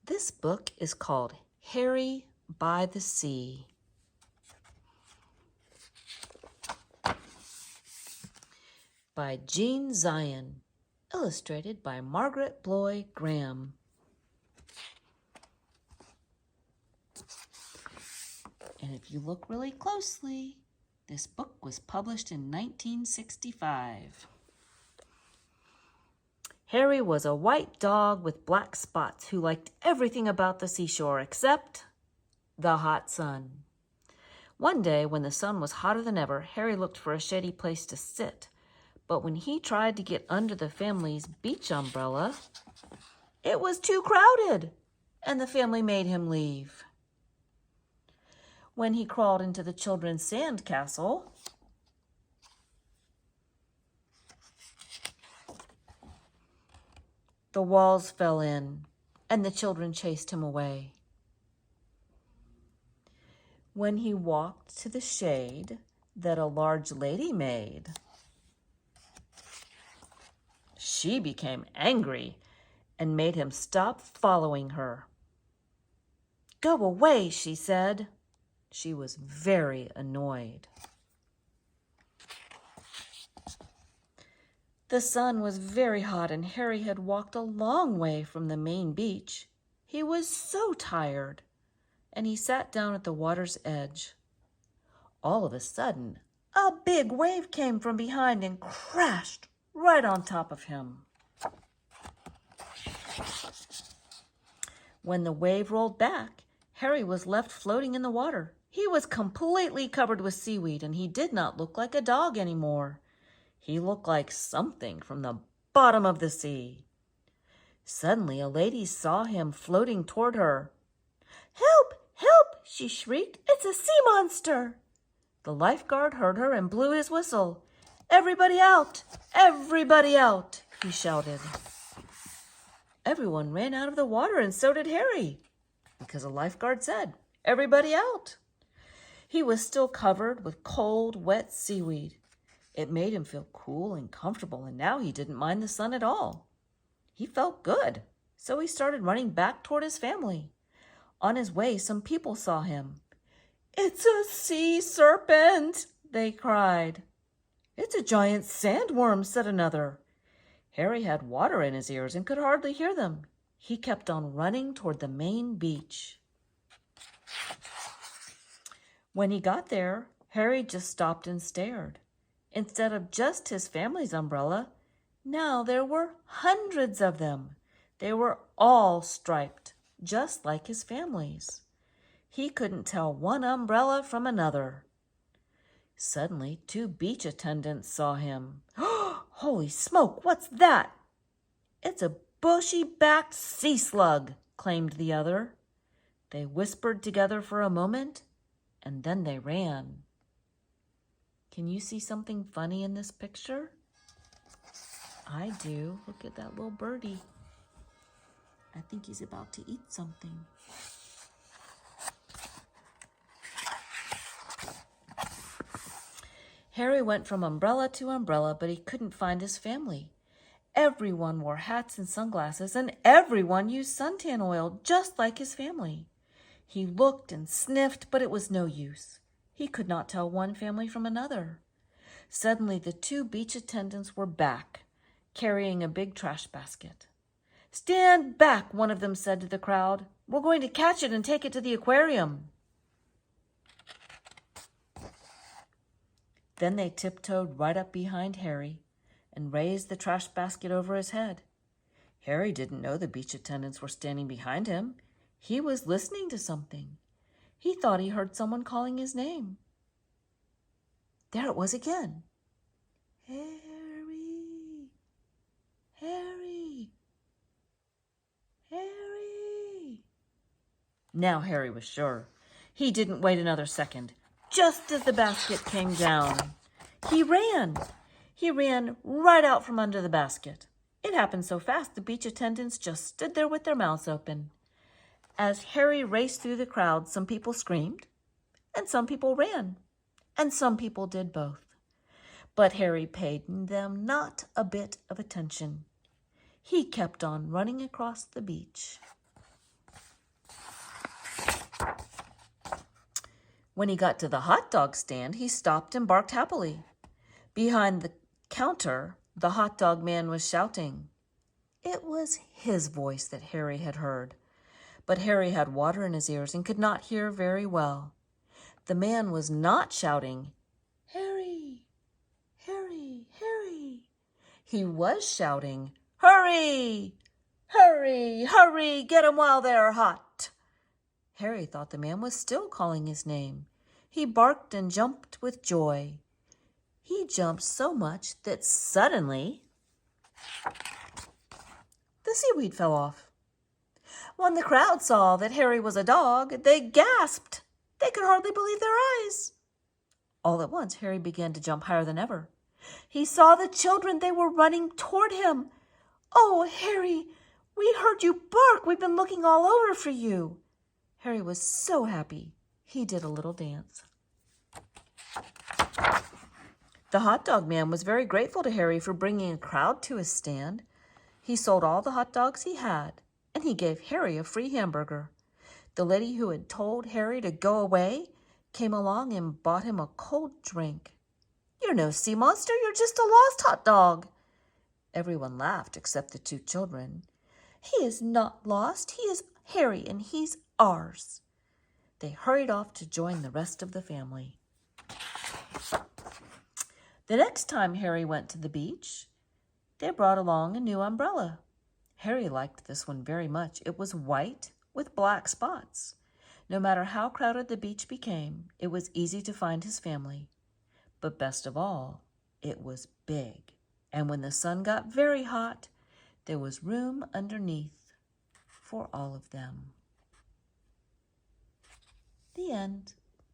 This book is called Harry by the Sea. By Jean Zion, illustrated by Margaret Bloy Graham. And if you look really closely, this book was published in 1965. Harry was a white dog with black spots who liked everything about the seashore except the hot sun. One day, when the sun was hotter than ever, Harry looked for a shady place to sit. But when he tried to get under the family's beach umbrella, it was too crowded, and the family made him leave. When he crawled into the children's sand castle, the walls fell in, and the children chased him away. When he walked to the shade that a large lady made, she became angry and made him stop following her. "Go away," she said. She was very annoyed. The sun was very hot, and Harry had walked a long way from the main beach. He was so tired, and he sat down at the water's edge. All of a sudden, a big wave came from behind and crashed right on top of him. When the wave rolled back, Harry was left floating in the water. He was completely covered with seaweed, and he did not look like a dog anymore. He looked like something from the bottom of the sea. Suddenly, a lady saw him floating toward her. "Help! Help!" she shrieked. "It's a sea monster!" The lifeguard heard her and blew his whistle. "Everybody out! Everybody out!" he shouted. Everyone ran out of the water, and so did Harry, because the lifeguard said, "Everybody out!" He was still covered with cold, wet seaweed. It made him feel cool and comfortable, and now he didn't mind the sun at all. He felt good, so he started running back toward his family. On his way, some people saw him. "It's a sea serpent!" they cried. "It's a giant sandworm," said another. Harry had water in his ears and could hardly hear them. He kept on running toward the main beach. When he got there, Harry just stopped and stared. Instead of just his family's umbrella, now there were hundreds of them. They were all striped, just like his family's. He couldn't tell one umbrella from another. Suddenly, two beach attendants saw him. "Holy smoke, what's that?" "It's a bushy-backed sea slug," claimed the other. They whispered together for a moment, and then they ran. Can you see something funny in this picture? I do. Look at that little birdie. I think he's about to eat something. Harry went from umbrella to umbrella, but he couldn't find his family. Everyone wore hats and sunglasses, and everyone used suntan oil, just like his family. He looked and sniffed, but it was no use. He could not tell one family from another. Suddenly, the two beach attendants were back, carrying a big trash basket. "Stand back," one of them said to the crowd. "We're going to catch it and take it to the aquarium." Then they tiptoed right up behind Harry and raised the trash basket over his head. Harry didn't know the beach attendants were standing behind him. He was listening to something. He thought he heard someone calling his name. There it was again. "Harry! Harry! Harry!" Now Harry was sure. He didn't wait another second. Just as the basket came down, he ran. He ran right out from under the basket. It happened so fast, the beach attendants just stood there with their mouths open. As Harry raced through the crowd, some people screamed, and some people ran, and some people did both. But Harry paid them not a bit of attention. He kept on running across the beach. When he got to the hot dog stand, he stopped and barked happily. Behind the counter, the hot dog man was shouting. It was his voice that Harry had heard, but Harry had water in his ears and could not hear very well. The man was not shouting, Harry, Harry, Harry. He was shouting, hurry, hurry, hurry, get 'em while they're hot. Harry thought the man was still calling his name. He barked and jumped with joy. He jumped so much that suddenly the seaweed fell off. When the crowd saw that Harry was a dog, they gasped. They could hardly believe their eyes. All at once, Harry began to jump higher than ever. He saw the children. They were running toward him. Oh, Harry, we heard you bark. We've been looking all over for you. Harry was so happy. He did a little dance. The hot dog man was very grateful to Harry for bringing a crowd to his stand. He sold all the hot dogs he had, and he gave Harry a free hamburger. The lady who had told Harry to go away came along and bought him a cold drink. You're no sea monster, you're just a lost hot dog. Everyone laughed except the two children. He is not lost, he is Harry, and he's ours. They hurried off to join the rest of the family. The next time Harry went to the beach, they brought along a new umbrella. Harry liked this one very much. It was white with black spots. No matter how crowded the beach became, it was easy to find his family. But best of all, it was big. And when the sun got very hot, there was room underneath for all of them. The end.